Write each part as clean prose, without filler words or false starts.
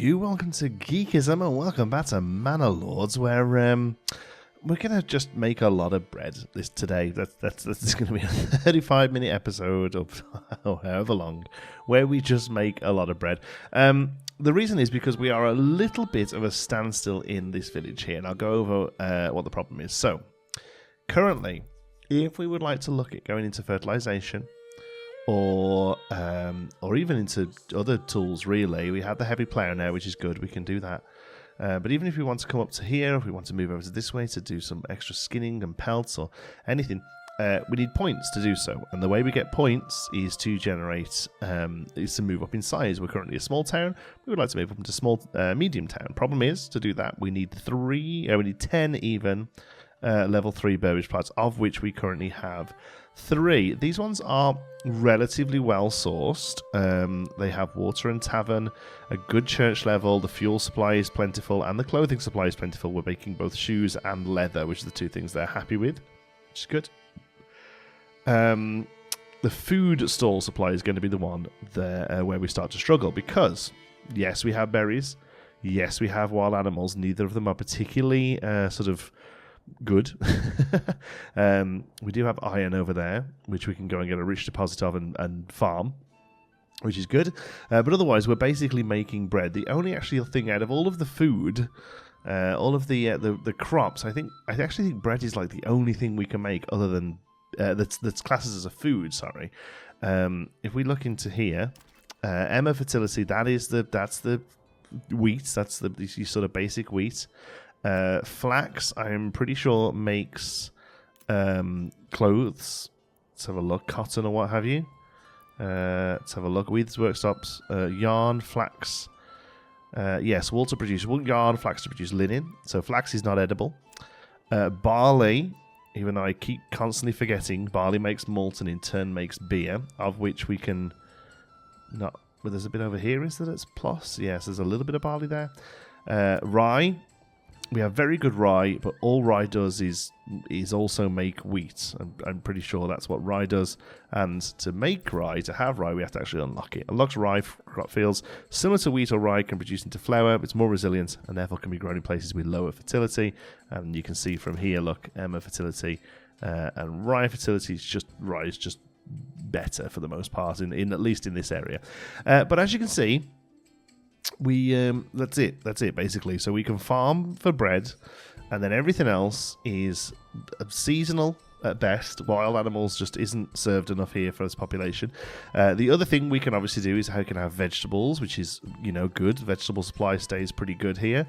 you, welcome to Geekism and welcome back to Manor Lords, where we're gonna just make a lot of bread today. That's gonna be a 35-minute episode of or however long, where we just make a lot of bread. The reason is because we are a little bit of a standstill in this village here, and I'll go over what the problem is. So, currently, if we would like to look at going into fertilization, or even into other tools, really. We have the heavy player now, which is good. We can do that. But even if we want to come up to here, if we want to move over to this way to do some extra skinning and pelts or anything, we need points to do so. And the way we get points is to generate, is to move up in size. We're currently a small town. We would like to move up into small, medium town. Problem is, to do that, we need 10 even level 3 beverage plants, of which we currently have 3. These ones are relatively well sourced. They have water and tavern, a good church level, the fuel supply is plentiful, and the clothing supply is plentiful. We're making both shoes and leather, which are the two things they're happy with, which is good. The food stall supply is going to be the one there, where we start to struggle, because yes, we have berries, yes, we have wild animals. Neither of them are particularly sort of good. We do have iron over there, which we can go and get a rich deposit of and farm, which is good. But otherwise, we're basically making bread. The only actual thing out of all of the food, all of the crops, I actually think bread is like the only thing we can make other than that's classes as a food. Sorry. If we look into here, Emma fertility, that's the wheat. That's the sort of basic wheat. Flax, I'm pretty sure, makes clothes. Let's have a look. Cotton or what have you. Let's have a look. Weeds, workshops, yarn, flax. Yes, wool to produce wool, yarn, flax to produce linen. So flax is not edible. Barley, even though I keep constantly forgetting, barley makes malt and in turn makes beer, of which we can not... Well, there's a bit over here, is that it's plus? Yes, there's a little bit of barley there. Rye. We have very good rye, but all rye does is also make wheat. I'm pretty sure that's what rye does. And to make rye, to have rye, we have to actually unlock it. Unlocks rye crop fields similar to wheat or rye can produce into flour. It's more resilient and therefore can be grown in places with lower fertility. And you can see from here, look, Emma fertility and rye fertility rye is just better for the most part, in at least in this area. But as you can see, that's it basically. So we can farm for bread, and then everything else is seasonal at best. Wild animals just isn't served enough here for this population. The other thing we can obviously do is how we can have vegetables, which is good. Vegetable supply stays pretty good here.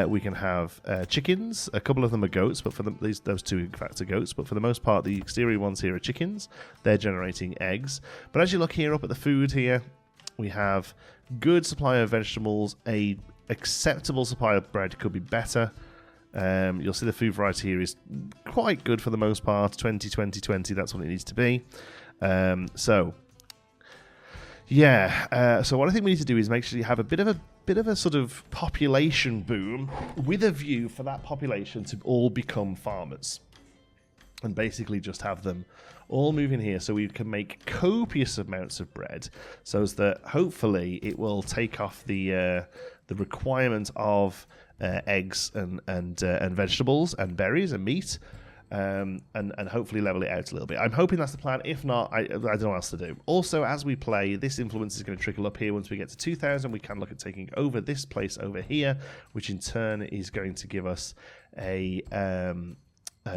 We can have chickens. A couple of them are goats, but for those two in fact are goats. But for the most part, the exterior ones here are chickens. They're generating eggs. But as you look here up at the food here, we have good supply of vegetables. A acceptable supply of bread could be better. You'll see the food variety here is quite good for the most part. 20, 20, 20, that's what it needs to be. So what I think we need to do is make sure you have a bit of a sort of population boom with a view for that population to all become farmers. And basically just have them all move in here so we can make copious amounts of bread, so as that hopefully it will take off the requirement of eggs and vegetables and berries and meat, and hopefully level it out a little bit. I'm hoping that's the plan. If not, I don't know what else to do. Also, as we play, this influence is going to trickle up here. Once we get to 2,000, we can look at taking over this place over here, which in turn is going to give us a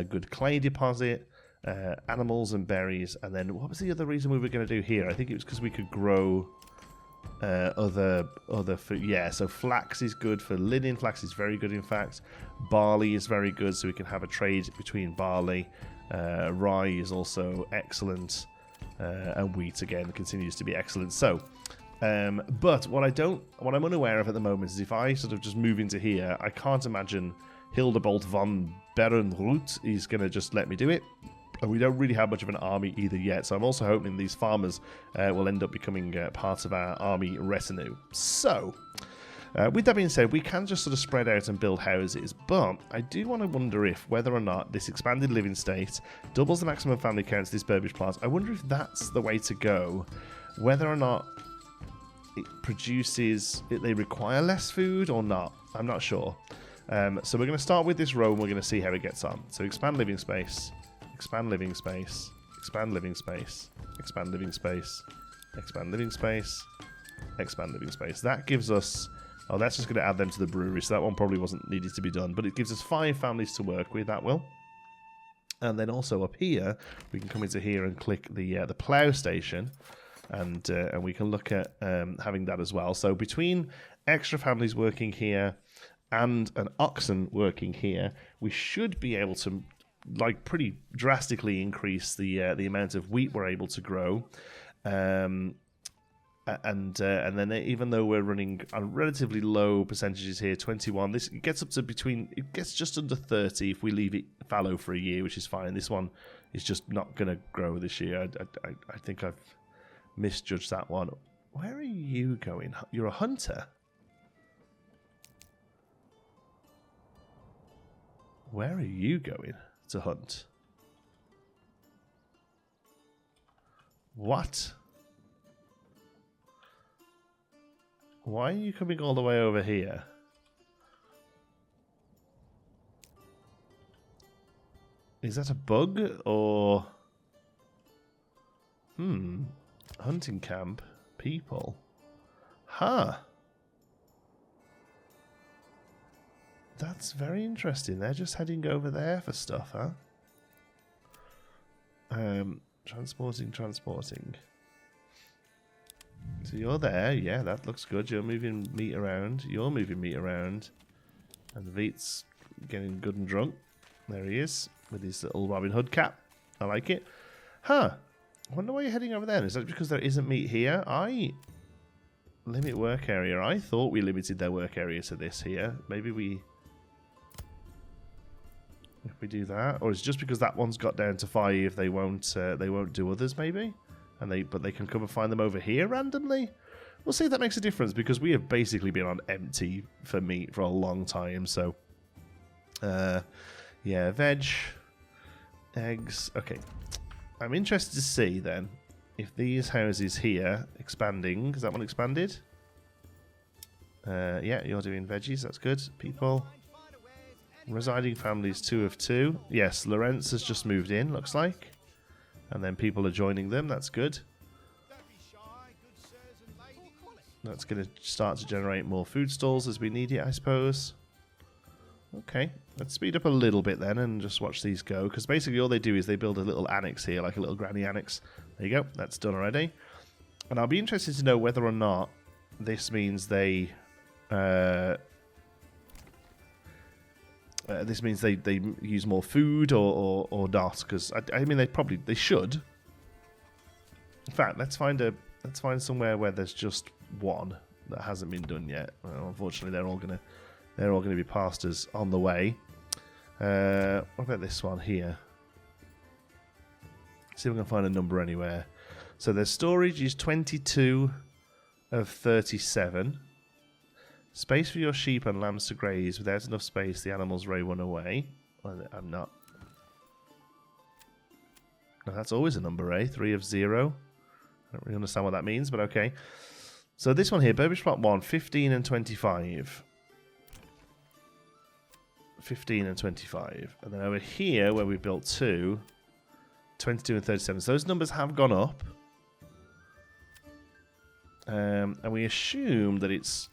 good clay deposit, animals and berries. And then what was the other reason we were going to do here? I think it was because we could grow other food. Yeah, so flax is good for linen. Flax is very good, in fact. Barley is very good, so we can have a trade between barley. Rye is also excellent, and wheat again continues to be excellent. So but what I'm unaware of at the moment is if I sort of just move into here, I can't imagine Hildebolt von Berenroot is going to just let me do it. And we don't really have much of an army either yet, so I'm also hoping these farmers will end up becoming part of our army retinue. So, with that being said, we can just sort of spread out and build houses, but I do want to wonder if whether or not this expanded living state doubles the maximum family count to this burbage plant. I wonder if that's the way to go, whether or not it produces... They require less food or not? I'm not sure. So we're going to start with this row and we're going to see how it gets on. So expand living space, expand living space, expand living space, expand living space, expand living space, expand living space. That gives us... Oh, that's just going to add them to the brewery, so that one probably wasn't needed to be done. But it gives us 5 families to work with, that will. And then also up here, we can come into here and click the plough station, and we can look at having that as well. So between extra families working here and an oxen working here, we should be able to, like, pretty drastically increase the amount of wheat we're able to grow. And then even though we're running on relatively low percentages here, 21, it gets up to it gets just under 30 if we leave it fallow for a year, which is fine. This one is just not going to grow this year. I think I've misjudged that one. Where are you going? You're a hunter. Where are you going to hunt? What? Why are you coming all the way over here? Is that a bug or... Hunting camp. People. Huh. That's very interesting. They're just heading over there for stuff, huh? Transporting. So you're there, yeah, that looks good. You're moving meat around. You're moving meat around. And Veet's getting good and drunk. There he is, with his little Robin Hood cap. I like it. Huh. I wonder why you're heading over there. Is that because there isn't meat here? Limit work area. I thought we limited their work area to this here. Maybe we... If we do that. Or is it just because that one's got down to 5, they won't do others, maybe? But they can come and find them over here randomly? We'll see if that makes a difference, because we have basically been on empty for meat for a long time, so... yeah, veg, eggs... Okay. I'm interested to see, then, if these houses here expanding... Is that one expanded? Yeah, you're doing veggies, that's good. People... Residing families, 2 of 2. Yes, Lorenz has just moved in, looks like. And then people are joining them. That's good. That's going to start to generate more food stalls as we need it, I suppose. Okay. Let's speed up a little bit then and just watch these go. Because basically all they do is they build a little annex here, like a little granny annex. There you go. That's done already. And I'll be interested to know whether or not this means they... this means they use more food or not, because I mean they should. In fact, let's find somewhere where there's just one that hasn't been done yet. Well, unfortunately, they're all gonna be pastors on the way. What about this one here? See if we can find a number anywhere. So their storage is 22 of 37. Space for your sheep and lambs to graze. Without enough space, the animals run away. I'm not. No, that's always a number, eh? 3 of 0. I don't really understand what that means, but okay. So this one here, Burbage Plot 1, 15 and 25. 15 and 25. And then over here, where we've built 2, 22 and 37. So those numbers have gone up. And we assume that it's...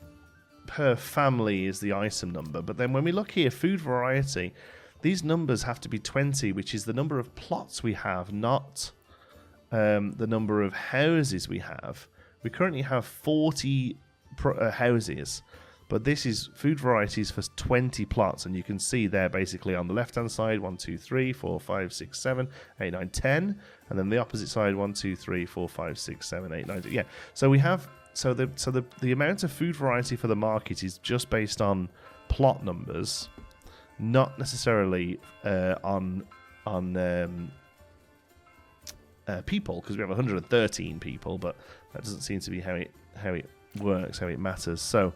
per family is the item number, but then when we look here, food variety, these numbers have to be 20, which is the number of plots we have, not the number of houses we have. We currently have 40 houses, but this is food varieties for 20 plots, and you can see there basically on the left hand side 1, 2, 3, 4, 5, 6, 7, 8, 9, 10, and then the opposite side 1, 2, 3, 4, 5, 6, 7, 8, 9, 10. Yeah, so we have... So the amount of food variety for the market is just based on plot numbers, not necessarily on people, because we have 113 people, but that doesn't seem to be how it works, how it matters. So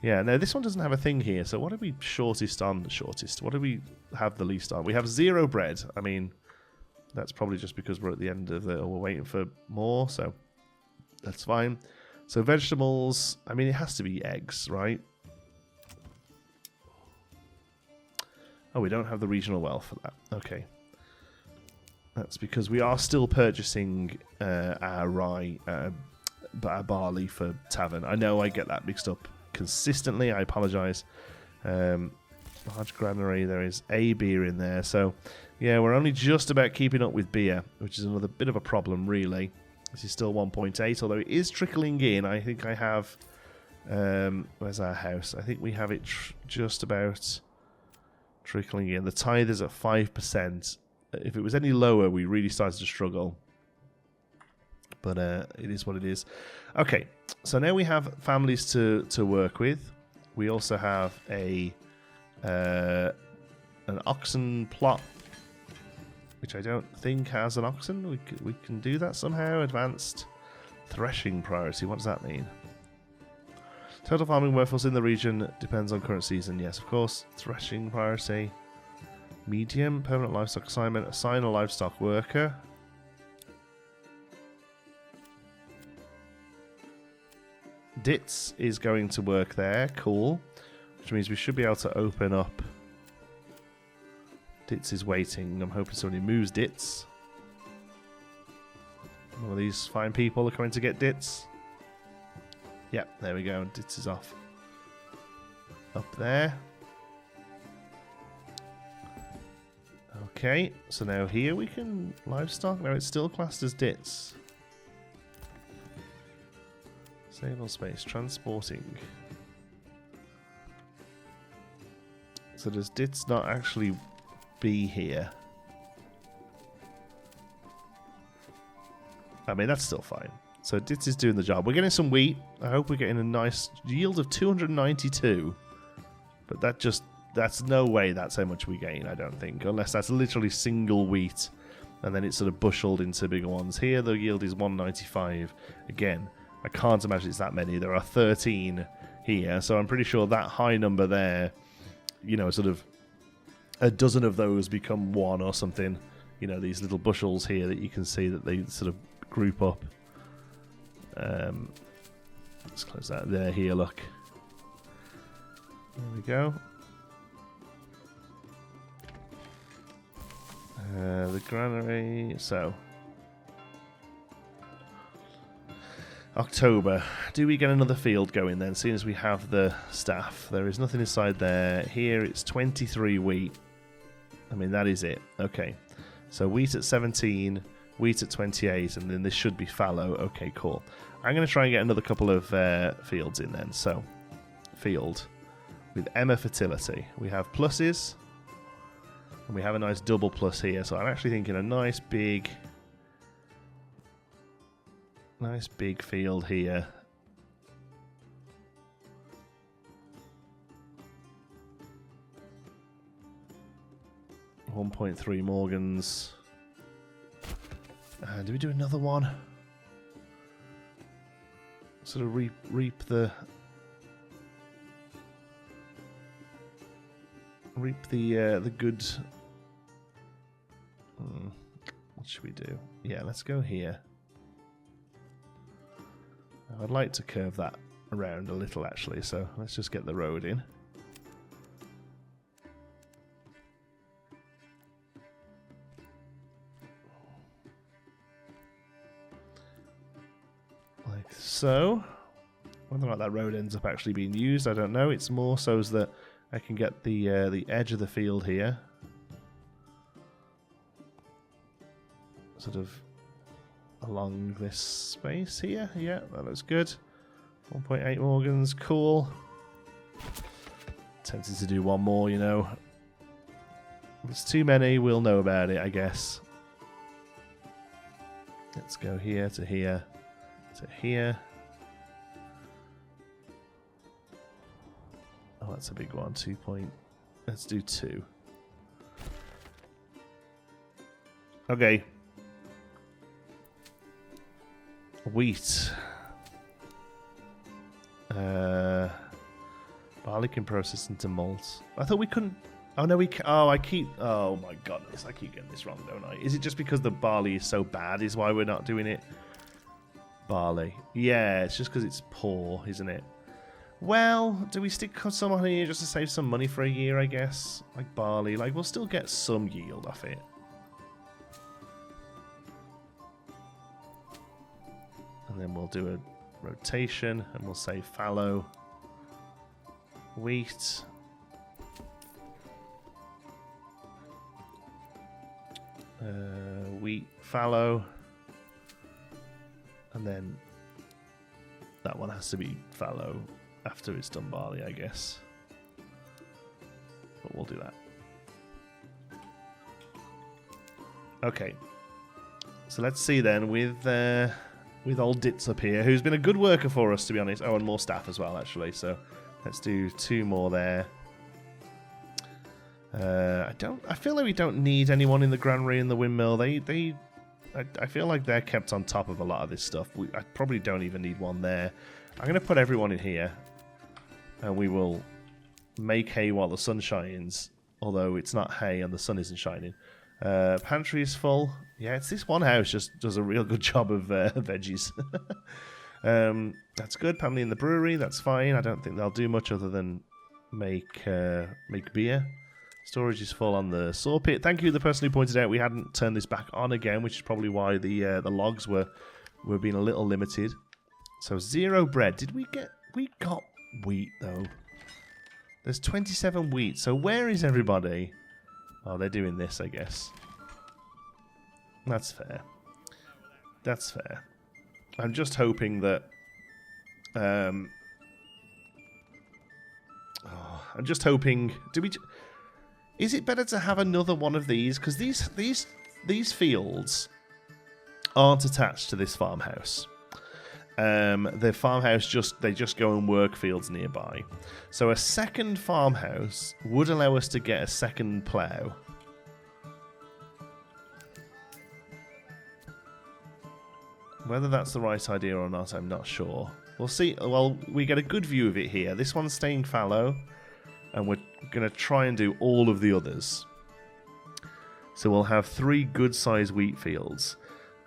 yeah, no, this one doesn't have a thing here. So what are we shortest on? Shortest. What do we have the least on? We have 0 bread. I mean, that's probably just because we're at the end of it, or we're waiting for more. So that's fine. So vegetables, I mean, it has to be eggs, right? Oh, we don't have the regional wealth for that. Okay. That's because we are still purchasing our rye, our barley for tavern. I know I get that mixed up consistently. I apologise. Large granary, there is a beer in there. So, yeah, we're only just about keeping up with beer, which is another bit of a problem, really. This is still 1.8, although it is trickling in. I think I have... where's our house? I think we have it just about trickling in. The tithe is at 5%. If it was any lower, we really started to struggle. But it is what it is. Okay, so now we have families to work with. We also have an oxen plot, which I don't think has an oxen. We can do that somehow. Advanced threshing priority. What does that mean? Total farming workforce in the region depends on current season. Yes, of course. Threshing priority. Medium. Permanent livestock assignment. Assign a livestock worker. Dits is going to work there. Cool. Which means we should be able to open up. Dits is waiting. I'm hoping somebody moves Dits. One of these fine people are coming to get Dits. Yep, there we go. Dits is off. Up there. Okay, so now here we can livestock. Now it's still classed as Dits. Stable space, transporting. So does Dits not actually be here? I mean, that's still fine. So Dits is doing the job. We're getting some wheat. I hope we're getting a nice yield of 292. But that's no way that's how much we gain, I don't think. Unless that's literally single wheat. And then it's sort of busheled into bigger ones. Here the yield is 195. Again, I can't imagine it's that many. There are 13 here. So I'm pretty sure that high number there, you know, sort of a dozen of those become one or something. You know, these little bushels here that you can see that they sort of group up. Let's close that there. Here, look. There we go. The granary. So, October. Do we get another field going then? Seeing as we have the staff, there is nothing inside there. Here it's 23 wheat. I mean, that is it. Okay. So wheat at 17, wheat at 28, and then this should be fallow. Okay, cool. I'm going to try and get another couple of fields in then. So, field with Emma fertility. We have pluses, and we have a nice double plus here. So I'm actually thinking a nice big field here. .3 Morgans. Do we do another one? Sort of reap the good. What should we do? Yeah, let's go here. I'd like to curve that around a little actually, so let's just get the road in. Like so. Whether or not that road ends up actually being used, I don't know. It's more so that I can get the edge of the field here. Sort of along this space here. Yeah, that looks good. 1.8 Morgans, cool. Tempted to do one more, you know. If it's too many, we'll know about it, I guess. Let's go here to here to here. Oh, that's a big one. 2 point. Let's do 2. Okay. Wheat. Barley can process into malt. I thought we couldn't. Oh no, we. Oh, I keep. Oh my goodness, I keep getting this wrong, don't I? Is it just because the barley is so bad? Is why we're not doing it? Barley. Yeah, it's just because it's poor, isn't it? Well, do we stick some on here just to save some money for a year, I guess? Like barley. Like, we'll still get some yield off it. And then we'll do a rotation, and we'll say fallow. Wheat. Wheat, fallow. And then that one has to be fallow after it's done barley, I guess. But we'll do that. Okay. So let's see then with old Ditz up here, who's been a good worker for us, to be honest. Oh, and more staff as well, actually. So let's do 2 more there. I feel like we don't need anyone in the granary and the windmill. I feel like they're kept on top of a lot of this stuff. I probably don't even need one there. I'm going to put everyone in here, and we will make hay while the sun shines, although it's not hay and the sun isn't shining. Pantry is full. Yeah, it's this one house just does a real good job of veggies. That's good. Family in the brewery, that's fine. I don't think they'll do much other than make beer. Storage is full on the saw pit. Thank you to the person who pointed out we hadn't turned this back on again, which is probably why the logs were being a little limited. So 0 bread. We got wheat though. There's 27 wheat. So where is everybody? Oh, they're doing this, I guess. That's fair. That's fair. I'm just hoping that I'm just hoping. Is it better to have another one of these? Because these fields aren't attached to this farmhouse. The farmhouse they just go and work fields nearby. So a second farmhouse would allow us to get a second plough. Whether that's the right idea or not, I'm not sure. We'll see. Well, we get a good view of it here. This one's staying fallow. And we're going to try and do all of the others. So we'll have 3 good-sized wheat fields.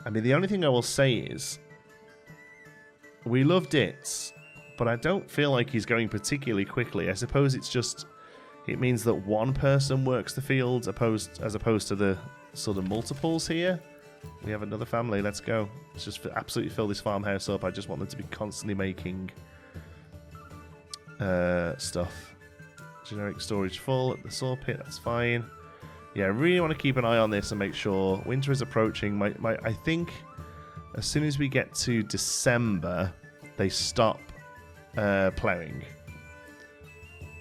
I mean, the only thing I will say is, we love Ditz, but I don't feel like he's going particularly quickly. I suppose it means that one person works the fields as opposed to the sort of multiples here. We have another family. Let's go. Let's just absolutely fill this farmhouse up. I just want them to be constantly making stuff. Generic storage full at the saw pit, that's fine. Yeah, I really want to keep an eye on this and make sure winter is approaching. I think as soon as we get to December, they stop ploughing,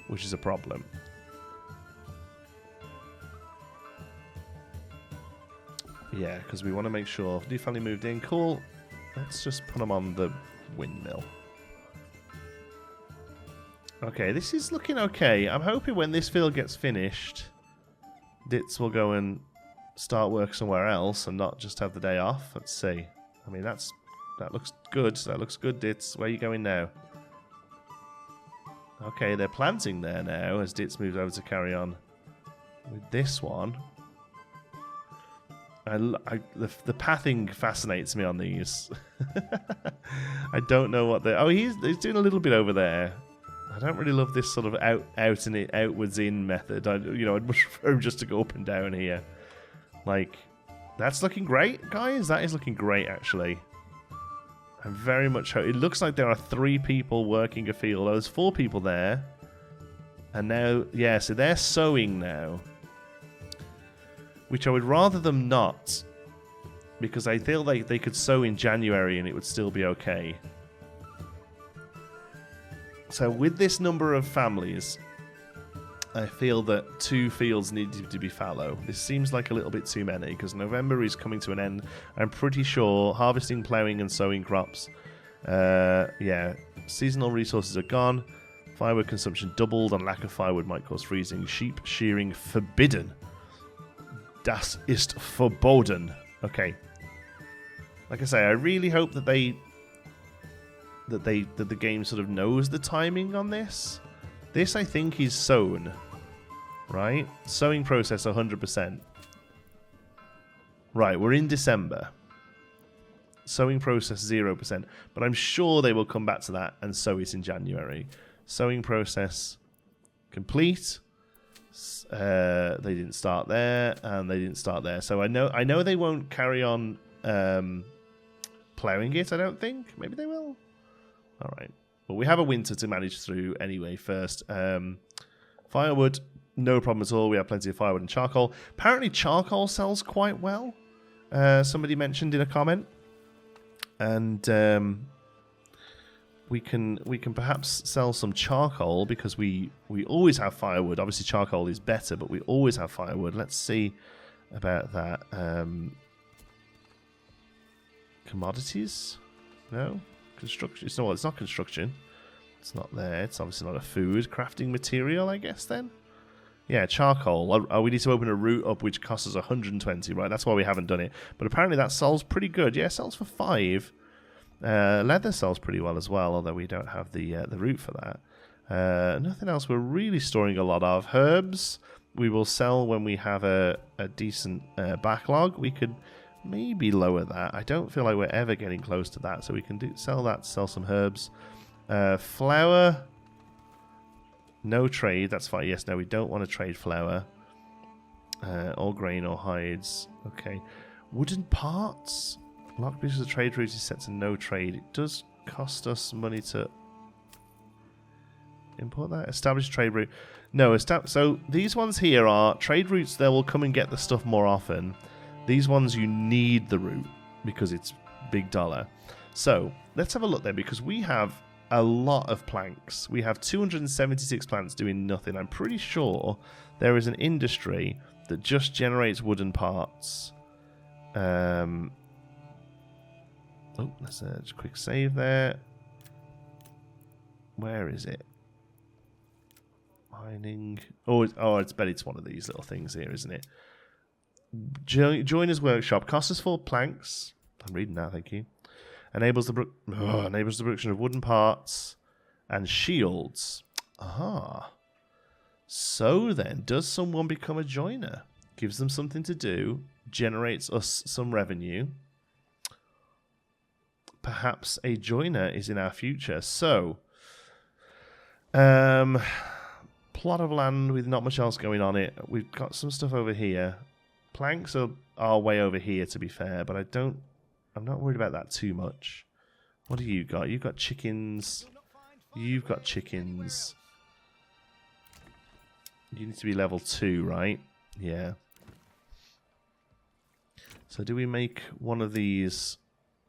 which is a problem. Yeah, because we want to make sure. New family moved in, cool. Let's just put them on the windmill. Okay, this is looking okay. I'm hoping when this field gets finished, Ditz will go and start work somewhere else and not just have the day off. Let's see. I mean, that looks good. That looks good, Ditz. Where are you going now? Okay, they're planting there now as Ditz moves over to carry on with this one. The pathing fascinates me on these. I don't know what they're... Oh, he's doing a little bit over there. I don't really love this sort of outwards in method. I'd much prefer him just to go up and down here. Like, that's looking great, guys. That is looking great, actually. I'm very much... It looks like there are 3 people working a field. Oh, there's 4 people there. And now... Yeah, so they're sowing now. Which I would rather them not. Because I feel like they could sow in January and it would still be okay. So with this number of families, I feel that 2 fields need to be fallow. This seems like a little bit too many because November is coming to an end. I'm pretty sure harvesting, ploughing and sowing crops. Yeah, seasonal resources are gone. Firewood consumption doubled and lack of firewood might cause freezing. Sheep shearing forbidden. Das ist verboten. Okay. Like I say, I really hope that the game sort of knows the timing on this. This, I think, is sown. Right? Sowing process 100%. Right, we're in December. Sowing process 0%, but I'm sure they will come back to that and sow it in January. Sowing process complete. They didn't start there, and they didn't start there. So I know they won't carry on ploughing it. I don't think. Maybe they will. All right. But we have a winter to manage through anyway. First, firewood, no problem at all. We have plenty of firewood and charcoal. Apparently, charcoal sells quite well. Somebody mentioned in a comment. And we can perhaps sell some charcoal because we always have firewood. Obviously, charcoal is better, but we always have firewood. Let's see about that. Commodities? No? Construction? It's not construction. It's not there. It's obviously not a food. Crafting material, I guess, then? Yeah, charcoal. We need to open a route up which costs us 120, right? That's why we haven't done it. But apparently that sells pretty good. Yeah, it sells for 5. Leather sells pretty well as well, although we don't have the route for that. Nothing else we're really storing a lot of. Herbs, we will sell when we have a decent backlog. We could maybe lower that. I don't feel like we're ever getting close to that, so we can sell that, sell some herbs. Flour... No trade, that's fine. Yes, no, we don't want to trade flour. Or grain or hides. Okay. Wooden parts. Lock because the trade route is set to no trade. It does cost us money to import that. Establish trade route. No, so these ones here are trade routes. They will come and get the stuff more often. These ones you need the route because it's big dollar. So let's have a look there because we have a lot of planks. We have 276 plants doing nothing. I'm pretty sure there is an industry that just generates wooden parts. Oh, let's just quick save there. Where is it? Mining. Oh, it's bet it's one of these little things here, isn't it? Joiner's workshop costs us 4 planks. I'm reading that, thank you. Enables the production of wooden parts and shields. Aha. So then, does someone become a joiner? Gives them something to do, generates us some revenue. Perhaps a joiner is in our future. So, plot of land with not much else going on it. We've got some stuff over here. Planks are way over here, to be fair, but I'm not worried about that too much. What do you got? You've got chickens. You've got chickens. You need to be level 2, right? Yeah. So do we make one of these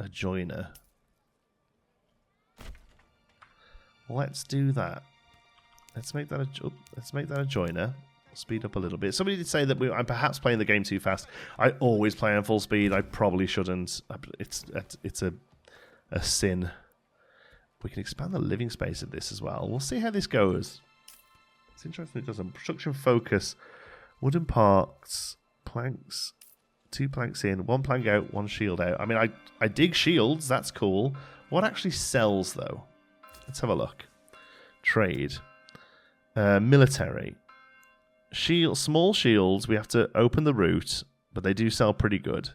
a joiner? Let's do that. Let's make that a joiner. Speed up a little bit. Somebody did say that I'm perhaps playing the game too fast. I always play on full speed. I probably shouldn't. It's a sin. We can expand the living space of this as well. We'll see how this goes. It's interesting. It does a production focus, wooden parts, planks, 2 planks in, 1 plank out, 1 shield out. I mean, I dig shields. That's cool. What actually sells though? Let's have a look. Trade, military. Small shields, we have to open the route, but they do sell pretty good.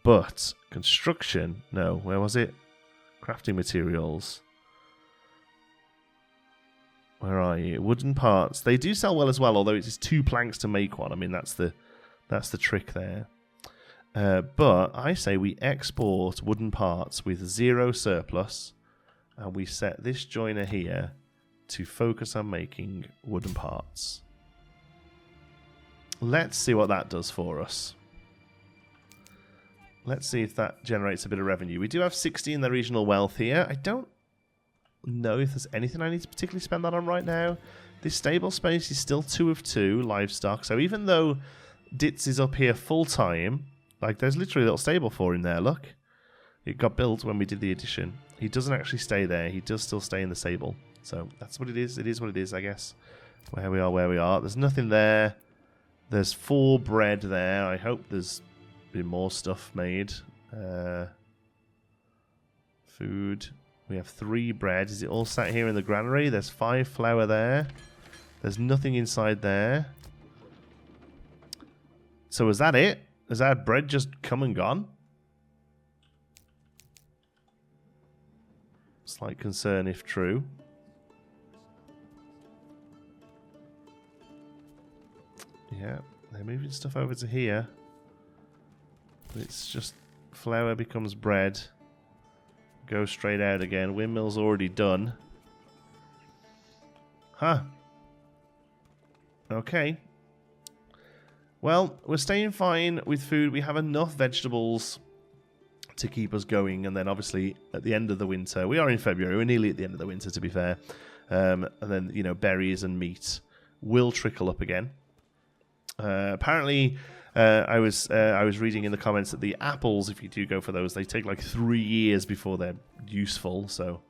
But construction, no, where was it? Crafting materials. Where are you? Wooden parts. They do sell well as well, although it's 2 planks to make one. I mean, that's the trick there. But I say we export wooden parts with 0 surplus, and we set this joiner here to focus on making wooden parts. Let's see what that does for us. Let's see if that generates a bit of revenue. We do have 60 in the regional wealth here. I don't know if there's anything I need to particularly spend that on right now. This stable space is still 2 of 2 livestock. So even though Ditz is up here full time, like there's literally a little stable for him there, look. It got built when we did the addition. He doesn't actually stay there. He does still stay in the stable. So that's what it is. It is what it is, I guess. Where we are. There's nothing there. There's 4 bread there. I hope there's been more stuff made. Food. We have 3 bread. Is it all sat here in the granary? There's 5 flour there. There's nothing inside there. So is that it? Has our bread just come and gone? Slight concern if true. Yeah, they're moving stuff over to here. It's just flour becomes bread. Go straight out again. Windmill's already done. Huh. Okay. Well, we're staying fine with food. We have enough vegetables to keep us going. And then obviously at the end of the winter, we are in February. We're nearly at the end of the winter, to be fair. And then, you know, berries and meat will trickle up again. Apparently, I was reading in the comments that the apples, if you do go for those, they take like 3 years before they're useful. So,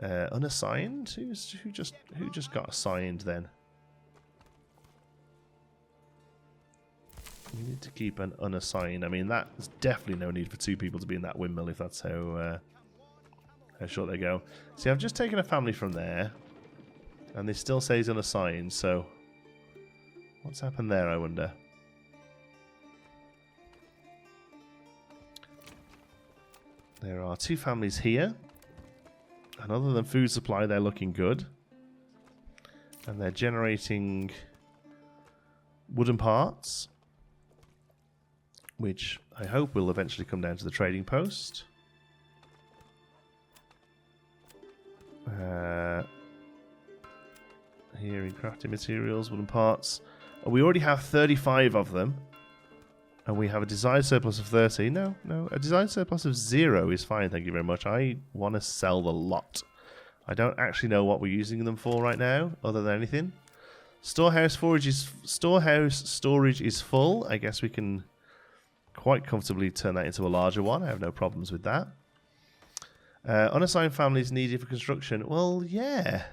unassigned? Who just got assigned then? We need to keep an unassigned. I mean, there's definitely no need for 2 people to be in that windmill if that's how short they go. See, I've just taken a family from there, and they still say he's unassigned. So, what's happened there, I wonder? There are 2 families here. And other than food supply, they're looking good. And they're generating wooden parts, which I hope will eventually come down to the trading post. Here in crafting materials, wooden parts. We already have 35 of them. And we have a desired surplus of 30. No. A desired surplus of 0 is fine, thank you very much. I want to sell the lot. I don't actually know what we're using them for right now, other than anything. Storehouse storage is full. I guess we can quite comfortably turn that into a larger one. I have no problems with that. Unassigned families needed for construction. Well, yeah.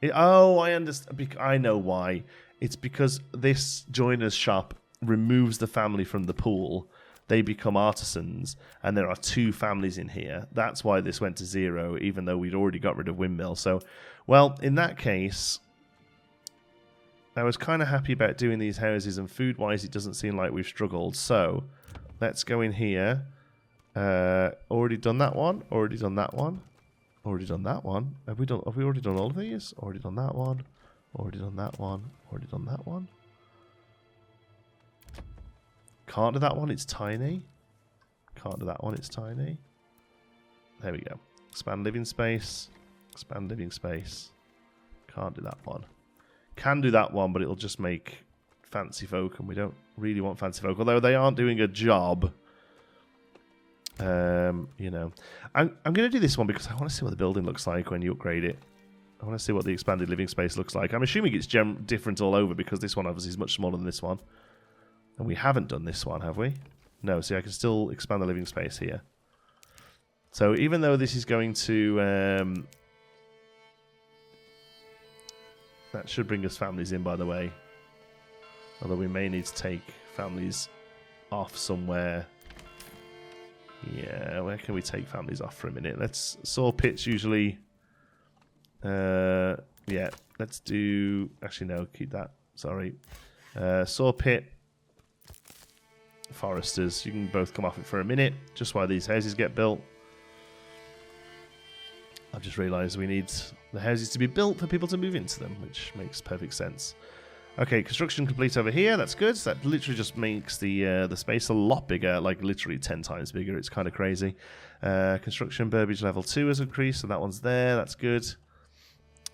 I understand. I know why. It's because this joiner's shop removes the family from the pool. They become artisans, and there are 2 families in here. That's why this went to 0, even though we'd already got rid of windmill. So, well, in that case, I was kind of happy about doing these houses, and food-wise, it doesn't seem like we've struggled. So, let's go in here. Already done that one. Already done that one. Already done that one. Have we already done all of these? Already done that one. Already done that one. Already done that one. Can't do that one, it's tiny. Can't do that one, it's tiny. There we go. Expand living space. Expand living space. Can't do that one. Can do that one, but it'll just make fancy folk, and we don't really want fancy folk. Although they aren't doing a job. You know. I'm going to do this one because I want to see what the building looks like when you upgrade it. I want to see what the expanded living space looks like. I'm assuming it's different all over because this one obviously is much smaller than this one. And we haven't done this one, have we? No, see, I can still expand the living space here. So even though this is going to... that should bring us families in, by the way. Although we may need to take families off somewhere. Yeah, where can we take families off for a minute? Let's... Saw pits usually... yeah, let's do... Actually, no, keep that. Sorry. Saw pit. Foresters. You can both come off it for a minute, just while these houses get built. I've just realised we need the houses to be built for people to move into them, which makes perfect sense. Okay, construction complete over here. That's good. So that literally just makes the space a lot bigger, like literally 10 times bigger. It's kind of crazy. Construction Burbage level 2 has increased, so that one's there. That's good.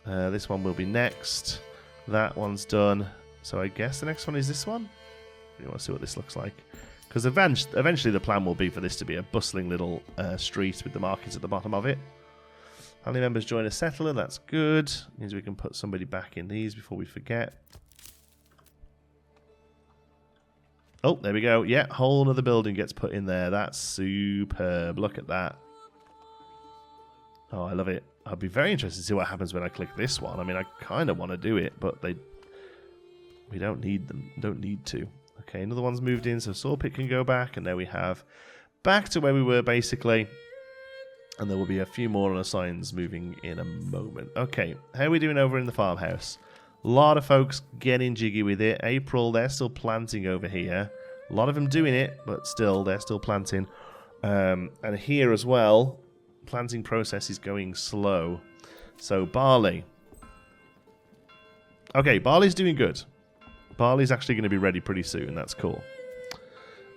This one will be next. That one's done. So I guess the next one is this one. You want to see what this looks like. Because eventually the plan will be for this to be a bustling little street with the market at the bottom of it. Family members join a settler. That's good. Means we can put somebody back in these before we forget. Oh, there we go. Yeah, whole other building gets put in there. That's superb. Look at that. Oh, I love it. I'd be very interested to see what happens when I click this one. I mean, I kind of want to do it, but we don't need them. Don't need to. Okay, another one's moved in, so Sawpit can go back, and there we have back to where we were, basically. And there will be a few more unassigns moving in a moment. Okay, how are we doing over in the farmhouse? A lot of folks getting jiggy with it. April, they're still planting over here. A lot of them doing it, but still, they're still planting. And here as well, planting process is going slow. So barley. Okay, barley's doing good. Barley's actually going to be ready pretty soon. That's cool.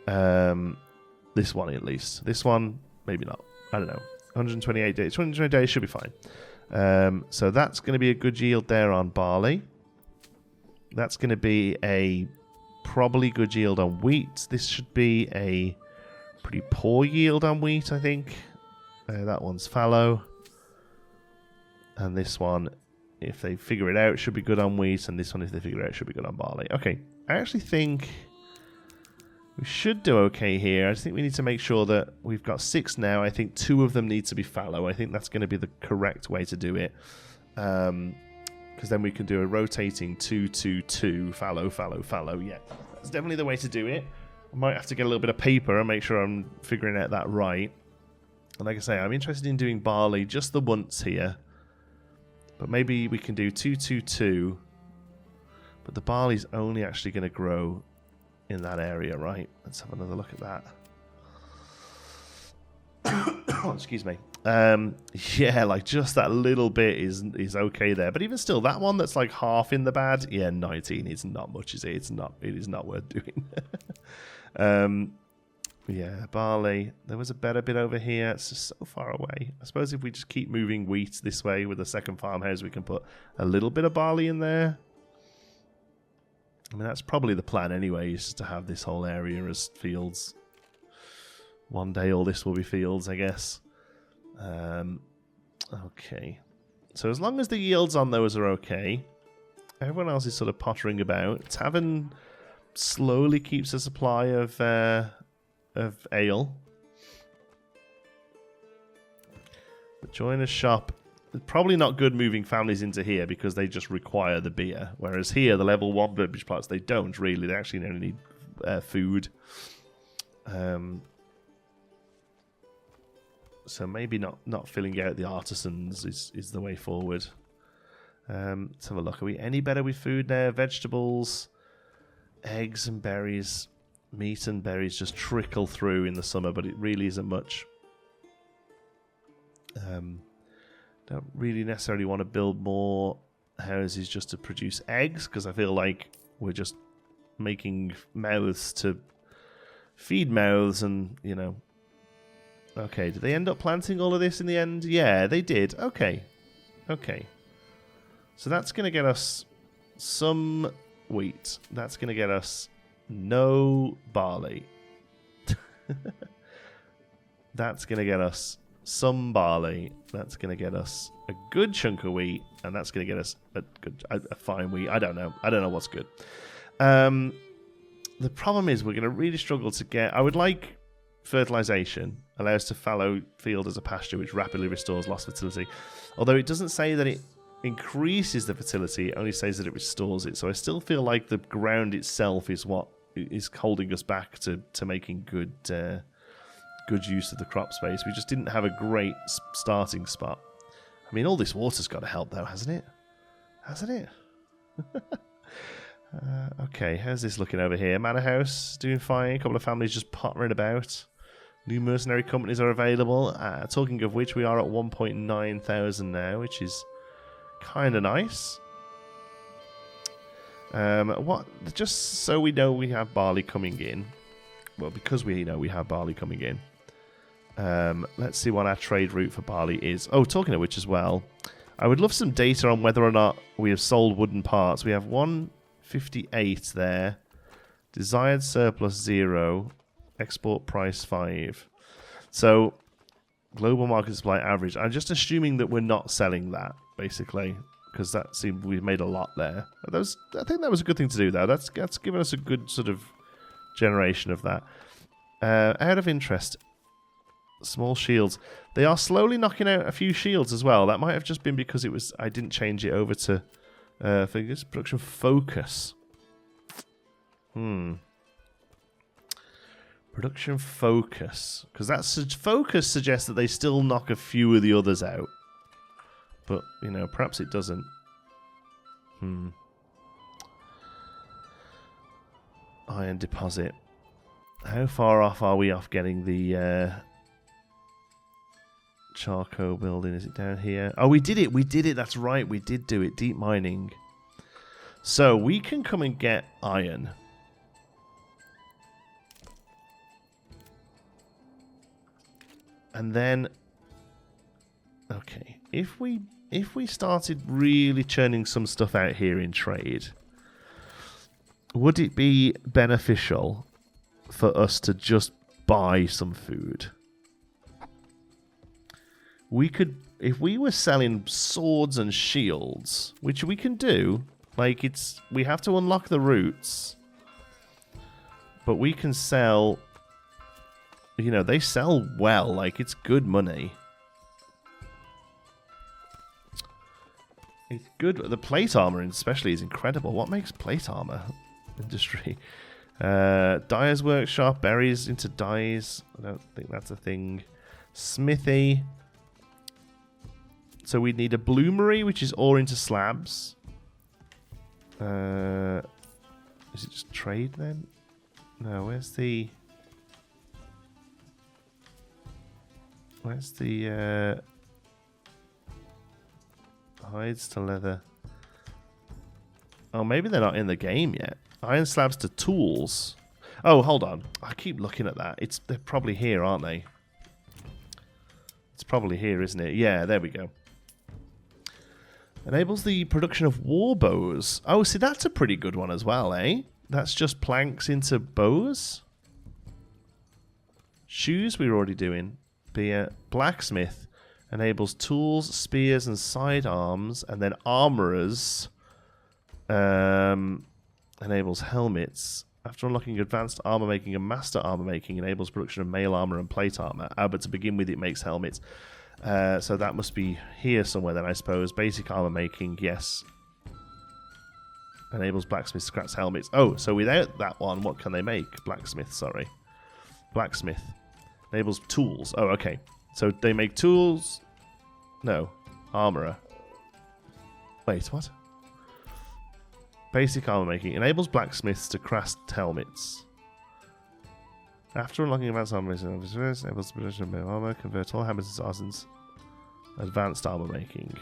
This one at least. This one, maybe not. I don't know. 128 days. 220 days should be fine. So that's going to be a good yield there on barley. That's going to be a probably good yield on wheat. This should be a pretty poor yield on wheat, I think. That one's fallow. And this one, if they figure it out, should be good on wheat. And this one, if they figure it out, should be good on barley. Okay, I actually think we should do okay here. I just think we need to make sure that we've got 6 now. I think 2 of them need to be fallow. I think that's going to be the correct way to do it. Because then we can do a rotating 2-2-2, fallow, fallow, fallow. Yeah, that's definitely the way to do it. I might have to get a little bit of paper and make sure I'm figuring out that right. And like I say, I'm interested in doing barley just the once here. But maybe we can do 2-2-2. But the barley's only actually going to grow in that area, right? Let's have another look at that. Oh, excuse me. Yeah, like just that little bit is okay there. But even still, that one that's like half in the bad, yeah, 19 is not much, is it? It is not worth doing. Yeah, barley. There was a better bit over here. It's just so far away. I suppose if we just keep moving wheat this way with the second farmhouse, we can put a little bit of barley in there. I mean, that's probably the plan anyway, is just to have this whole area as fields. One day all this will be fields, I guess. Okay. So as long as the yields on those are okay, everyone else is sort of pottering about. Tavern slowly keeps a supply of ale. The joiner's shop, probably not good moving families into here because they just require the beer. Whereas here, the level 1 burbage plots, they don't really. They actually only need food. So maybe not filling out the artisans is the way forward. Let's have a look. Are we any better with food now? Vegetables, eggs and berries. Meat and berries just trickle through in the summer, but it really isn't much. Don't really necessarily want to build more houses just to produce eggs, because I feel like we're just making mouths to feed mouths, and, you know. Okay, did they end up planting all of this in the end? Yeah, they did. Okay. Okay. So that's going to get us some wheat. That's going to get us no barley. That's going to get us some barley. That's going to get us a good chunk of wheat. And that's going to get us a fine wheat. I don't know. I don't know what's good. The problem is we're going to really struggle to get... I would like fertilization. Allow us to fallow field as a pasture, which rapidly restores lost fertility. Although it doesn't say that it increases the fertility, it only says that it restores it. So I still feel like the ground itself is what is holding us back to making good use of the crop space. We just didn't have a great starting spot. I mean, all this water's got to help, though, hasn't it? Hasn't it? Okay, how's this looking over here? Manor House, doing fine. A couple of families just pottering about. New mercenary companies are available. Talking of which, we are at 1.9 thousand now, which is kind of nice. Just so we know we have barley coming in. Well, because we know we have barley coming in. Let's see what our trade route for barley is. Oh, talking of which as well, I would love some data on whether or not we have sold wooden parts. We have 158 there. Desired surplus 0. Export price 5. So, global market supply average. I'm just assuming that we're not selling that, basically, because that seemed we've made a lot there. I think that was a good thing to do, though. That's given us a good sort of generation of that. Out of interest, small shields. They are slowly knocking out a few shields as well. That might have just been because I didn't change it over to figures production focus. Production focus, because that focus suggests that they still knock a few of the others out, but you know, perhaps it doesn't. Iron deposit. How far off are we off getting the charcoal building. Is it down here? Oh, we did it. We did it. That's right. We did do it. Deep mining. So we can come and get iron. And then, okay, if we started really churning some stuff out here in trade, would it be beneficial for us to just buy some food? We could, if we were selling swords and shields, which we can do, like we have to unlock the roots, but we can sell, you know, they sell well, like it's good money. It's good. The plate armor especially is incredible. What makes plate armor? Industry. Dyer's workshop, berries into dyes. I don't think that's a thing. Smithy. So we need a bloomery, which is ore into slabs. Is it just trade then? No, where's the hides to leather? Oh, maybe they're not in the game yet. Iron slabs to tools. Oh, hold on. I keep looking at that. They're probably here, aren't they? It's probably here, isn't it? Yeah, there we go. Enables the production of war bows. Oh, see, that's a pretty good one as well, eh? That's just planks into bows. Shoes we were already doing. Beer. Blacksmith enables tools, spears, and sidearms. And then armorers enables helmets. After unlocking advanced armor making and master armor making, enables production of mail armor and plate armor. But to begin with, it makes helmets. So that must be here somewhere then, I suppose. Basic armor making, yes. Enables blacksmith, scraps helmets. Oh, so without that one, what can they make? Blacksmith, sorry. Blacksmith. Enables tools. Oh, okay. So they make tools. No. Armorer. Wait, what? Basic armor making. Enables blacksmiths to craft helmets. After unlocking advanced armor making, enables the production of armor, convert all hammers into arsons. Advanced armor making.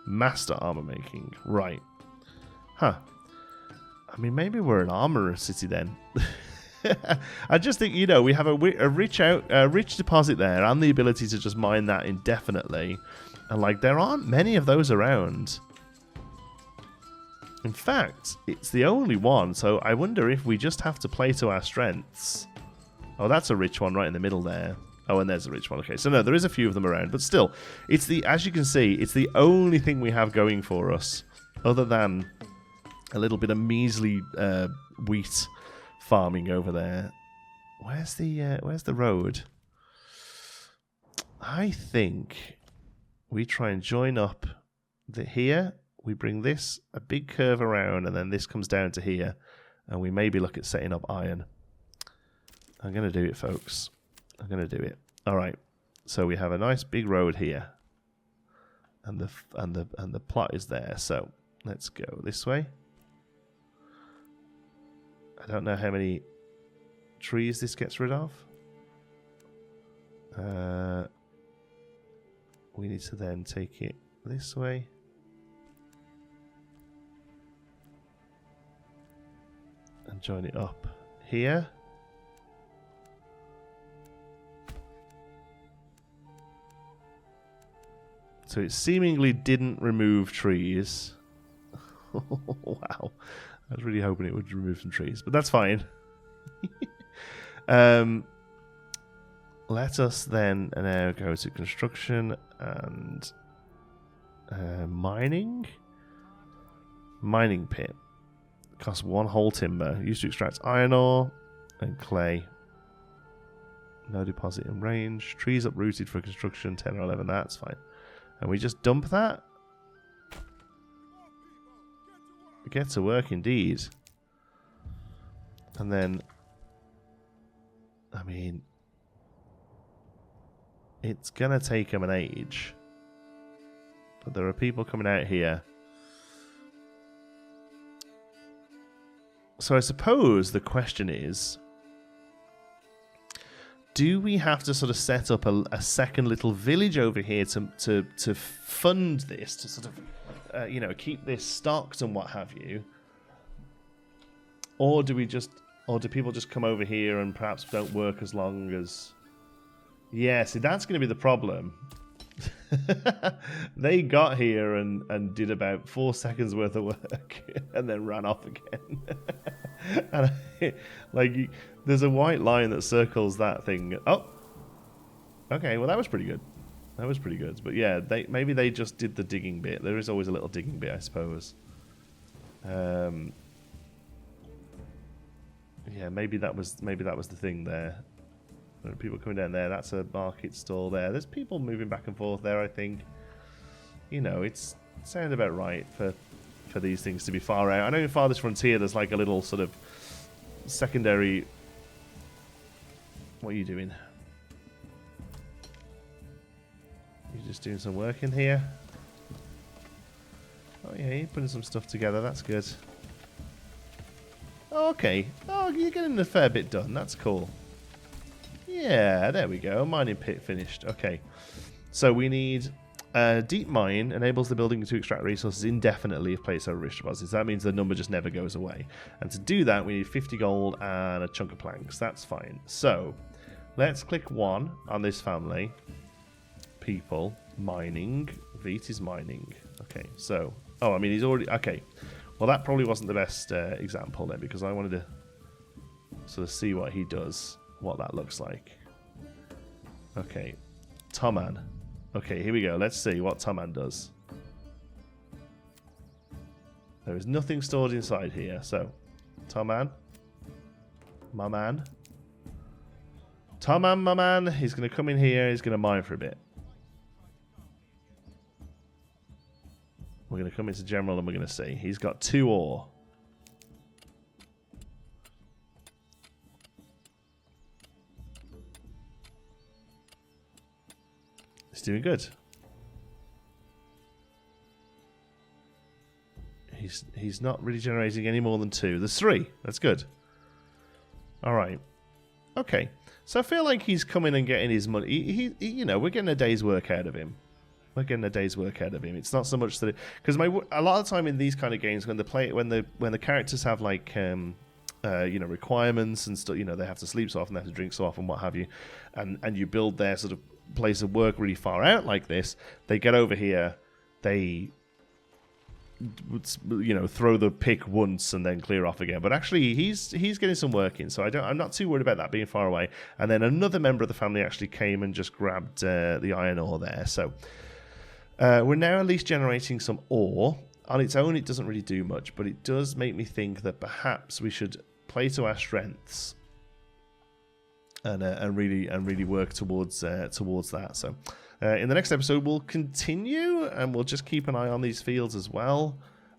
Master armor making. Right. Huh. I mean, maybe we're an armorer city then. I just think, you know, we have a rich deposit there and the ability to just mine that indefinitely. And, like, there aren't many of those around. In fact, it's the only one, so I wonder if we just have to play to our strengths. Oh, that's a rich one right in the middle there. Oh, and there's a rich one. Okay, so no, there is a few of them around, but still, it's the, as you can see, it's the only thing we have going for us, other than a little bit of measly wheat farming over there. Where's the road? I think we try and join up here. We bring this a big curve around, and then this comes down to here, and we maybe look at setting up iron. I'm going to do it, folks. I'm going to do it. All right. So we have a nice big road here, and the plot is there. So let's go this way. I don't know how many trees this gets rid of. We need to then take it this way. And join it up here. So it seemingly didn't remove trees. Wow. I was really hoping it would remove some trees, but that's fine. Let us then now go to construction and mining. Mining pit. Costs 1 whole timber. Used to extract iron ore and clay. No deposit in range. Trees uprooted for construction. 10 or 11. That's fine. And we just dump that. Get to work indeed. And then, I mean, it's going to take them an age. But there are people coming out here. So I suppose the question is, do we have to sort of set up a second little village over here to fund this, to sort of, you know, keep this stocked and what have you? Or do we just, or do people just come over here and perhaps don't work as long as... Yeah, see, that's going to be the problem. They got here and did about 4 seconds worth of work and then ran off again. And like, there's a white line that circles that thing. Oh, okay. Well, that was pretty good. That was pretty good. But yeah, maybe they just did the digging bit. There is always a little digging bit, I suppose. Yeah, maybe that was the thing there. People coming down there. That's a market stall there. There's people moving back and forth there, I think. You know, it sounds about right for these things to be far out. I know in Farthest Frontier there's like a little sort of secondary... What are you doing? You're just doing some work in here? Oh yeah, you're putting some stuff together. That's good. Oh, okay. Oh, you're getting a fair bit done. That's cool. Yeah, there we go. Mining pit finished. Okay. So we need a deep mine enables the building to extract resources indefinitely if placed over rich deposits. That means the number just never goes away. And to do that, we need 50 gold and a chunk of planks. That's fine. So let's click 1 on this family. People. Mining. Veet is mining. Okay, so... Oh, I mean, he's already... Okay. Well, that probably wasn't the best example then, because I wanted to sort of see what he does. What that looks like. Okay. Toman. Okay, here we go. Let's see what Toman does. There is nothing stored inside here. So, Toman. My man. Toman, my man. He's going to come in here. He's going to mine for a bit. We're going to come into general and we're going to see. He's got 2 ore. He's doing good. He's not really generating any more than 2. There's 3. That's good. All right. Okay. So I feel like he's coming and getting his money. He you know, we're getting a day's work out of him. We're getting a day's work out of him. It's not so much that because a lot of the time in these kind of games when the characters have like you know, requirements and stuff, you know, they have to sleep so often, they have to drink so often, what have you, and you build their sort of place of work really far out like this, they get over here, they, you know, throw the pick once and then clear off again. But actually, he's getting some work in, so I'm not too worried about that being far away. And then another member of the family actually came and just grabbed the iron ore there. So we're now at least generating some ore. On its own, it doesn't really do much, but it does make me think that perhaps we should play to our strengths and really work towards that. So in the next episode we'll continue and we'll just keep an eye on these fields as well.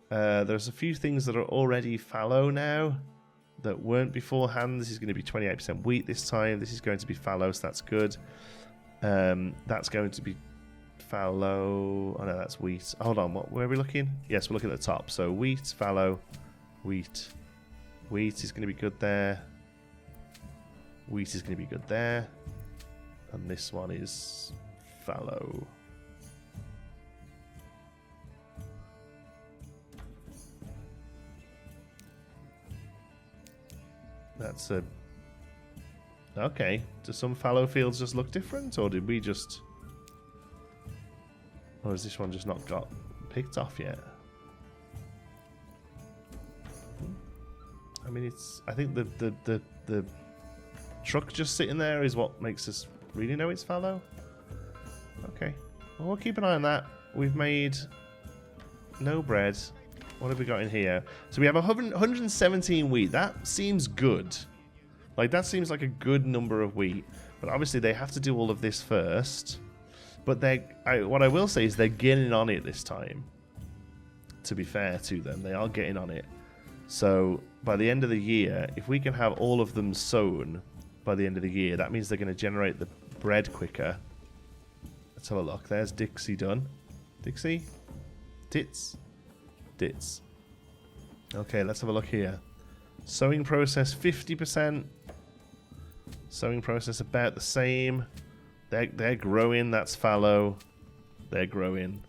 There's a few things that are already fallow now that weren't beforehand. This is going to be 28% wheat this time. This is going to be fallow, so that's good. That's going to be fallow. Oh no, that's wheat. Hold on, where are we looking? Yes, we're looking at the top. So wheat, fallow, wheat is going to be good there. Wheat is going to be good there. And this one is fallow. That's a... Okay. Do some fallow fields just look different? Or did we just... Or has this one just not got picked off yet? I mean, it's... I think the truck just sitting there is what makes us really know it's fallow. Okay. Well, we'll keep an eye on that. We've made no bread. What have we got in here? So we have 117 wheat. That seems good. Like, that seems like a good number of wheat. But obviously they have to do all of this first. But what I will say is they're getting on it this time. To be fair to them, they are getting on it. So by the end of the year, if we can have all of them sown by the end of the year, that means they're going to generate the bread quicker. Let's have a look. There's Dixie done. Dixie? Dits. Okay, let's have a look here. Sowing process 50%. Sowing process about the same. They're growing. That's fallow. They're growing.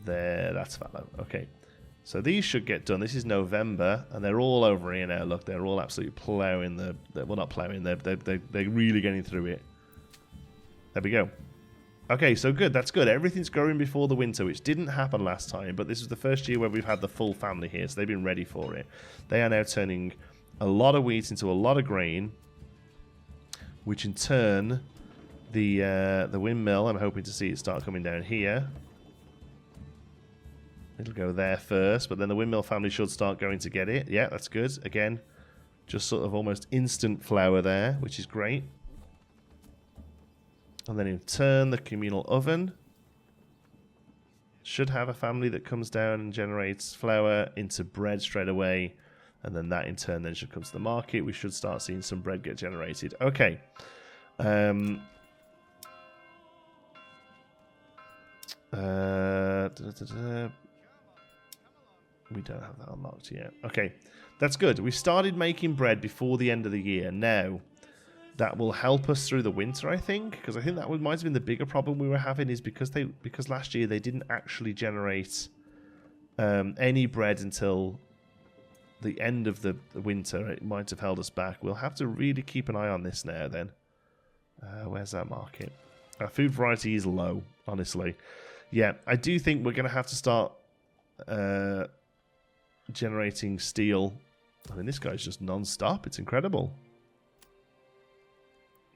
There, that's fallow. Okay. So these should get done. This is November, and they're all over here now. Look, they're all absolutely ploughing well, not ploughing. They're really getting through it. There we go. Okay, so good. That's good. Everything's growing before the winter, which didn't happen last time, but this is the first year where we've had the full family here, so they've been ready for it. They are now turning a lot of wheat into a lot of grain, which in turn, the windmill, I'm hoping to see it start coming down here. It'll go there first, but then the windmill family should start going to get it. Yeah, that's good. Again, just sort of almost instant flour there, which is great. And then in turn, the communal oven should have a family that comes down and generates flour into bread straight away. And then that in turn then should come to the market. We should start seeing some bread get generated. Okay. We don't have that unlocked yet. Okay, that's good. We started making bread before the end of the year. Now, that will help us through the winter, I think, because I think that might have been the bigger problem we were having is because last year they didn't actually generate any bread until the end of the winter. It might have held us back. We'll have to really keep an eye on this now then. Where's that market? Our food variety is low, honestly. Yeah, I do think we're going to have to start generating steel. I mean, this guy's just non-stop. It's incredible.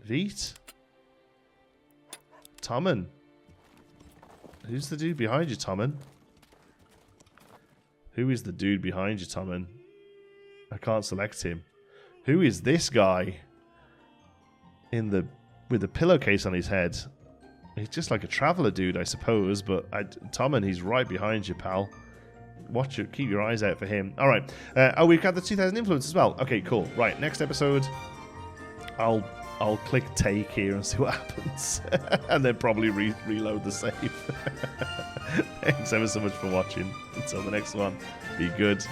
Veet. Tommen. Who's the dude behind you, Tommen? Who is the dude behind you, Tommen? I can't select him. Who is this guy? With a pillowcase on his head. He's just like a traveller dude, I suppose. But Tommen, he's right behind you, pal. Keep your eyes out for him. All right. Oh, we've got the 2000 influence as well. Okay, cool. Right, next episode, I'll click take here and see what happens, and then probably reload the save. Thanks ever so much for watching. Until the next one, be good.